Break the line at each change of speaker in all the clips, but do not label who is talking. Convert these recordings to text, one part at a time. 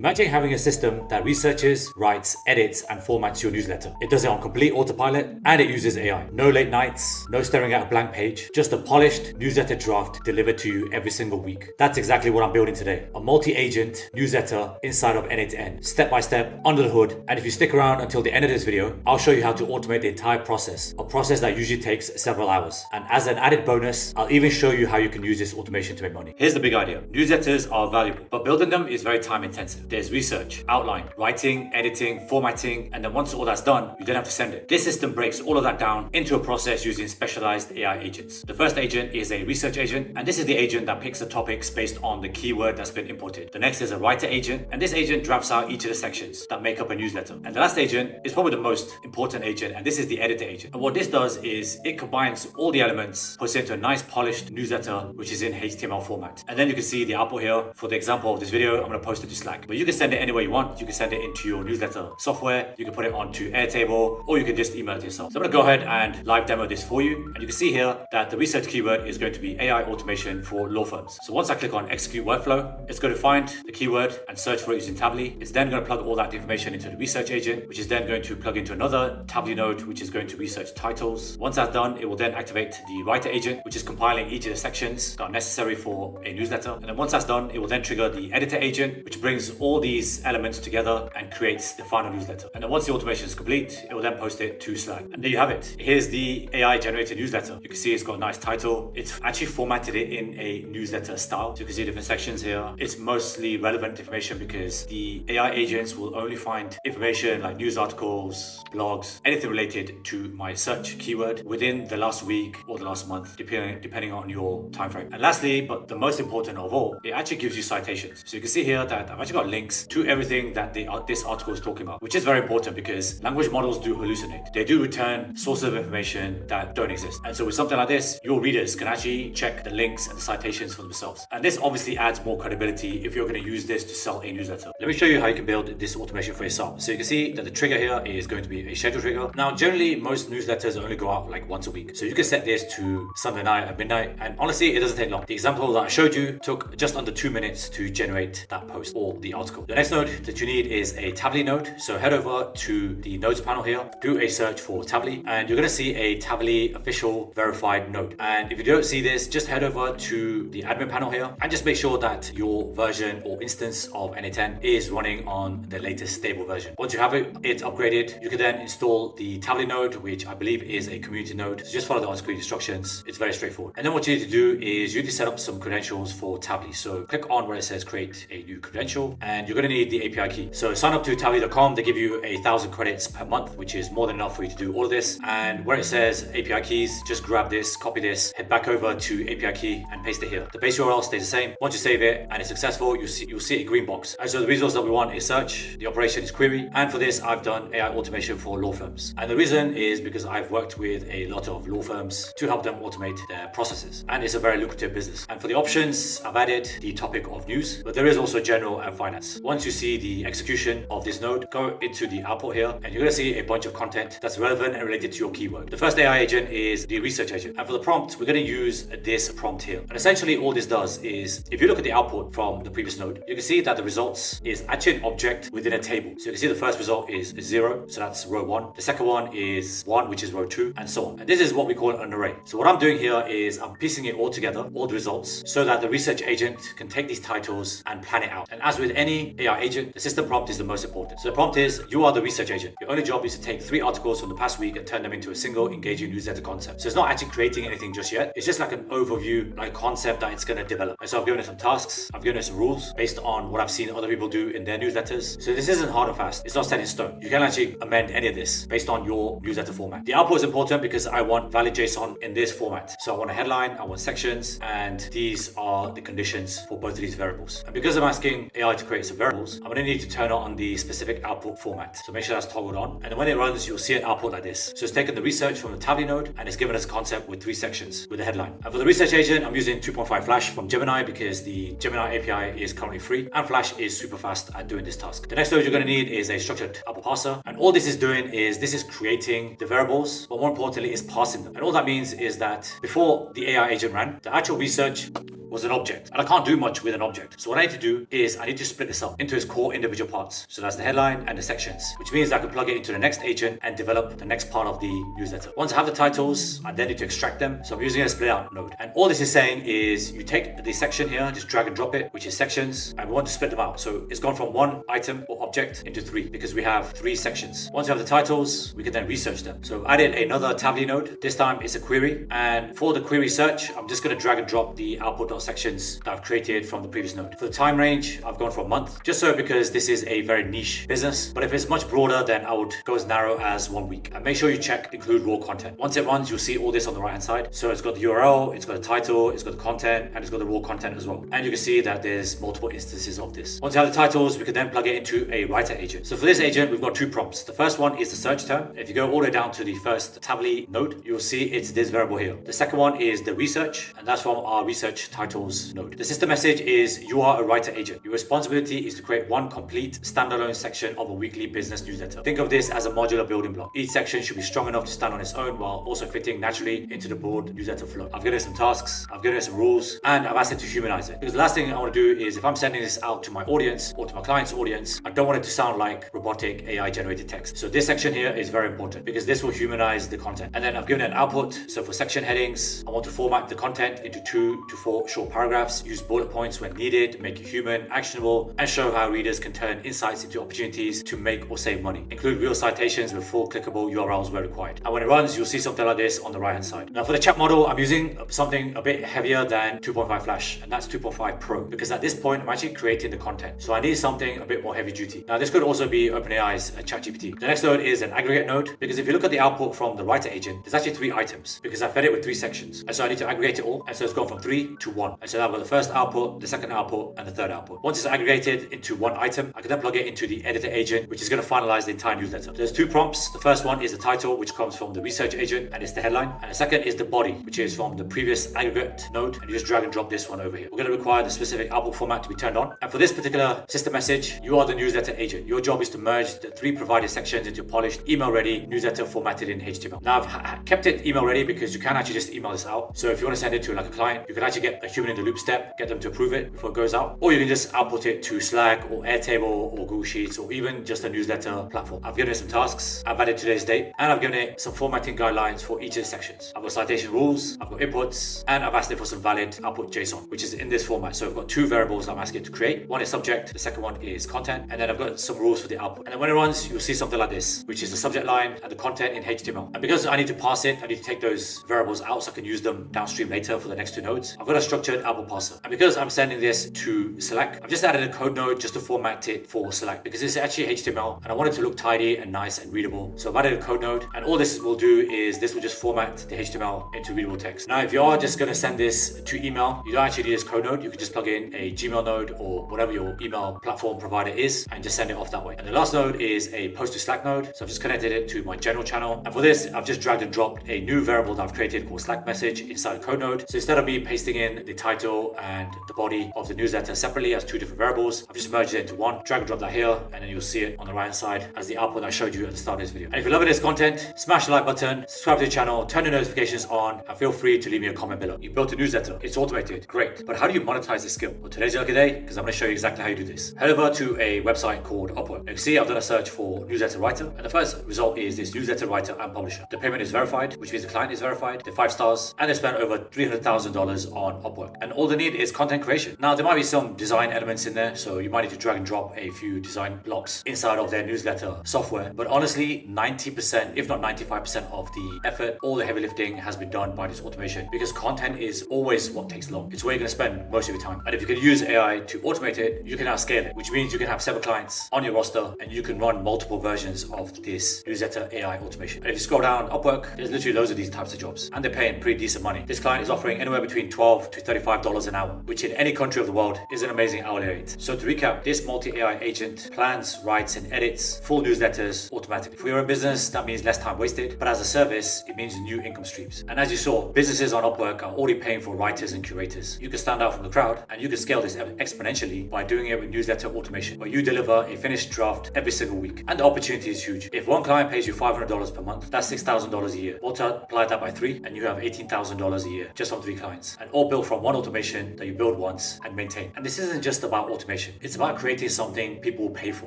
Imagine having a system that researches, writes, edits, and formats your newsletter. It does it on complete autopilot and it uses AI. No late nights, no staring at a blank page, just a polished newsletter draft delivered to you every single week. That's exactly what I'm building today. A multi-agent newsletter inside of N8N, step by step, under the hood. And if you stick around until the end of this video, I'll show you how to automate the entire process, a process that usually takes several hours. And as an added bonus, I'll even show you how you can use this automation to make money. Here's the big idea. Newsletters are valuable, but building them is very time intensive. There's research, outline, writing, editing, formatting, and then once all that's done, you then have to send it. This system breaks all of that down into a process using specialized AI agents. The first agent is a research agent, and this is the agent that picks the topics based on the keyword that's been imported. The next is a writer agent, and this agent drafts out each of the sections that make up a newsletter. And the last agent is probably the most important agent, and this is the editor agent. And what this does is it combines all the elements, puts it into a nice polished newsletter, which is in HTML format. And then you can see the output here. For the example of this video, I'm going to post it to Slack. But you can send it anywhere you want. You can send it into your newsletter software. You can put it onto Airtable, or you can just email it yourself. So I'm going to go ahead and live demo this for you. And you can see here that the research keyword is going to be AI automation for law firms. So once I click on execute workflow, it's going to find the keyword and search for it using Tably. It's then going to plug all that information into the research agent, which is then going to plug into another Tably node, which is going to research titles. Once that's done, it will then activate the writer agent, which is compiling each of the sections that are necessary for a newsletter. And then once that's done, it will then trigger the editor agent, which brings all these elements together and creates the final newsletter. And then once the automation is complete, it will then post it to Slack. And there you have it. Here's the AI generated newsletter. You can see it's got a nice title. It's actually formatted it in a newsletter style. So you can see different sections here. It's mostly relevant information because the AI agents will only find information like news articles, blogs, anything related to my search keyword within the last week or the last month, depending on your time frame. And lastly, but the most important of all, it actually gives you citations. So you can see here that I've actually got links to everything that this article is talking about, which is very important because language models do hallucinate. They do return sources of information that don't exist. And so with something like this, your readers can actually check the links and the citations for themselves. And this obviously adds more credibility if you're going to use this to sell a newsletter. Let me show you how you can build this automation for yourself. So you can see that the trigger here is going to be a schedule trigger. Now, generally, most newsletters only go out like once a week. So you can set this to Sunday night at midnight. And honestly, it doesn't take long. The example that I showed you took just under 2 minutes to generate that post or the article. The next node that you need is a Tably node. So head over to the nodes panel here, do a search for Tably, and you're going to see a Tably official verified node. And if you don't see this, just head over to the admin panel here and just make sure that your version or instance of N8N is running on the latest stable version. Once you have it upgraded, you can then install the Tably node, which I believe is a community node. So just follow the on-screen instructions. It's very straightforward. And then what you need to do is you need to set up some credentials for Tably. So click on where it says create a new credential, and you're going to need the API key. So sign up to tably.com. They give you 1,000 credits per month, which is more than enough for you to do all of this. And where it says API keys, just grab this, copy this, head back over to API key and paste it here. The base URL stays the same. Once you save it and it's successful, you'll see a green box. And so the resource that we want is search, the operation is query. And for this, I've done AI automation for law firms. And the reason is because I've worked with a lot of law firms to help them automate their processes. And it's a very lucrative business. And for the options, I've added the topic of news, but there is also general and finance. Once you see the execution of this node, go into the output here, and you're going to see a bunch of content that's relevant and related to your keyword. The first AI agent is the research agent. And for the prompt, we're going to use this prompt here. And essentially all this does is, if you look at the output from the previous node, you can see that the results is actually an object within a table. So you can see the first result is 0, so that's row 1. The second one is 1, which is row 2, and so on. And this is what we call an array. So what I'm doing here is I'm piecing it all together, all the results, so that the research agent can take these titles and plan it out. And as with any AI agent, the system prompt is the most important. So the prompt is, you are the research agent. Your only job is to take 3 articles from the past week and turn them into a single engaging newsletter concept. So it's not actually creating anything just yet. It's just like an overview, like concept that it's going to develop. And so I've given it some tasks. I've given it some rules based on what I've seen other people do in their newsletters. So this isn't hard and fast. It's not set in stone. You can actually amend any of this based on your newsletter format. The output is important because I want valid JSON in this format. So I want a headline, I want sections, and these are the conditions for both of these variables. And because I'm asking AI to create some variables, I'm going to need to turn on the specific output format. So make sure that's toggled on. And then when it runs, you'll see an output like this. So it's taken the research from the Tably node and it's given us a concept with 3 sections with a headline. And for the research agent, I'm using 2.5 Flash from Gemini because the Gemini API is currently free and Flash is super fast at doing this task. The next node you're going to need is a structured output parser. And all this is doing is this is creating the variables, but more importantly, is parsing them. And all that means is that before the AI agent ran, the actual research was an object, and I can't do much with an object. So what I need to do is I need to split this up into its core individual parts. So that's the headline and the sections, which means I can plug it into the next agent and develop the next part of the newsletter. Once I have the titles, I then need to extract them. So I'm using a split out node. And all this is saying is you take the section here, just drag and drop it, which is sections, and we want to split them out. So it's gone from one item or object into three because we have three sections. Once we have the titles, we can then research them. So I added another Tably node. This time it's a query. And for the query search, I'm just going to drag and drop the output.sections that I've created from the previous node. For the time range, I've gone for a month, just so because this is a very niche business. But if it's much broader, then I would go as narrow as 1 week. And make sure you check include raw content. Once it runs, you'll see all this on the right hand side. So it's got the URL, it's got the title, it's got the content, and it's got the raw content as well. And you can see that there's multiple instances of this. Once you have the titles, we can then plug it into a writer agent. So for this agent, we've got two prompts. The first one is the search term. If you go all the way down to the first Tably node, you'll see it's this variable here. The second one is the research, and that's from our research titles node. The system message is you are a writer agent. Your responsibility is to create one complete standalone section of a weekly business newsletter. Think of this as a modular building block. Each section should be strong enough to stand on its own while also fitting naturally into the broad newsletter flow. I've given it some tasks, I've given it some rules, and I've asked it to humanize it. Because the last thing I want to do is if I'm sending this out to my audience or to my client's audience, I don't want it to sound like robotic AI generated text. So this section here is very important because this will humanize the content. And then I've given it an output. So for section headings, I want to format the content into 2 to 4 short paragraphs, use bullet points when needed, make it human, actionable, and show how readers can turn insights into opportunities to make or save money. Include real citations with full clickable URLs where required. And when it runs, you'll see something like this on the right hand side. Now for the chat model, I'm using something a bit heavier than 2.5 Flash, and that's 2.5 Pro, because at this point, I'm actually creating the content. So I need something a bit more heavy duty. Now this could also be OpenAI's ChatGPT. The next node is an aggregate node, because if you look at the output from the writer agent, there's actually 3 items, because I fed it with 3 sections. And so I need to aggregate it all. And so it's gone from 3 to 1. And so I've got the first output, the second output, and the third output. Once it's aggregated into one item, I can then plug it into the editor agent, which is going to finalize the entire newsletter. There's 2 prompts. The first one is the title, which comes from the research agent, and it's the headline. And the second is the body, which is from the previous aggregate node. And you just drag and drop this one over here. We're going to require the specific output format to be turned on. And for this particular system message, you are the newsletter agent. Your job is to merge the 3 provided sections into polished, email-ready newsletter formatted in HTML. Now, I've kept it email-ready because you can actually just email this out. So if you want to send it to like a client, you can actually get a human-in-the-loop step, get them to approve it before it goes out. Or you can just output it to Slack or Airtable or Google Sheets or even just a newsletter platform. I've given it some tasks, I've added today's date, and I've given it some formatting guidelines for each of the sections. I've got citation rules, I've got inputs, and I've asked it for some valid output JSON, which is in this format. So I've got 2 variables I'm asking it to create. One is subject, the second one is content, and then I've got some rules for the output. And then when it runs, you'll see something like this, which is the subject line and the content in HTML. And because I need to parse it, I need to take those variables out so I can use them downstream later for the next 2 nodes. I've got a structured output parser. And because I'm sending this to Slack, I've just added a code node just to format it for Slack because it's actually HTML and I want it to look tidy and nice and readable. So I've added a code node, and all this will do is this will just format the HTML into readable text. Now, if you are just going to send this to email, you don't actually need this code node. You can just plug in a Gmail node or whatever your email platform provider is and just send it off that way. And the last node is a post to Slack node. So I've just connected it to my general channel. And for this, I've just dragged and dropped a new variable that I've created called Slack message inside the code node. So instead of me pasting in the title and the body of the newsletter separately as 2 different variables, I've just merged it into one, drag and drop that here, and then you'll see it on the right hand side as the output I showed you at the start of this video. And if you're loving this content, smash the like button, subscribe to the channel, turn the notifications on, and feel free to leave me a comment below. You built a newsletter, it's automated, great. But how do you monetize this skill? Well, today's your lucky day because I'm going to show you exactly how you do this. Head over to a website called Upwork. You can see I've done a search for newsletter writer, and the first result is this newsletter writer and publisher. The payment is verified, which means the client is verified, they're 5 stars, and they spent over $300,000 on Upwork. And all they need is content creation. Now, there might be some design elements in there, so you might need to drag and drop a few design blocks inside of their newsletter software. But honestly, 90%, if not 95% of the effort, all the heavy lifting has been done by this automation because content is always what takes long. It's where you're going to spend most of your time. And if you can use AI to automate it, you can now scale it, which means you can have several clients on your roster and you can run multiple versions of this newsletter AI automation. And if you scroll down Upwork, there's literally loads of these types of jobs and they're paying pretty decent money. This client is offering anywhere between $12 to $35 an hour, which in any country of the world is an amazing hourly rate. So to recap, this multi-AI agent plans, writes, and edits full newsletters automatically. For your own business, that means less time wasted, but as a service, it means new income streams. And as you saw, businesses on Upwork are already paying for writers and curators. You can stand out from the crowd and you can scale this exponentially by doing it with newsletter automation, where you deliver a finished draft every single week. And the opportunity is huge. If one client pays you $500 per month, that's $6,000 a year. Multiply that by 3 and you have $18,000 a year just on 3 clients, and all built from want one automation that you build once and maintain. And this isn't just about automation. It's about creating something people will pay for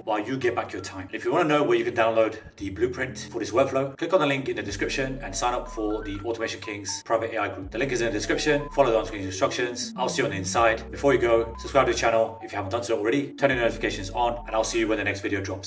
while you get back your time. If you want to know where you can download the blueprint for this workflow, click on the link in the description and sign up for the Automation Kings private AI group. The link is in the description. Follow the on-screen instructions. I'll see you on the inside. Before you go, subscribe to the channel if you haven't done so already. Turn your notifications on, and I'll see you when the next video drops.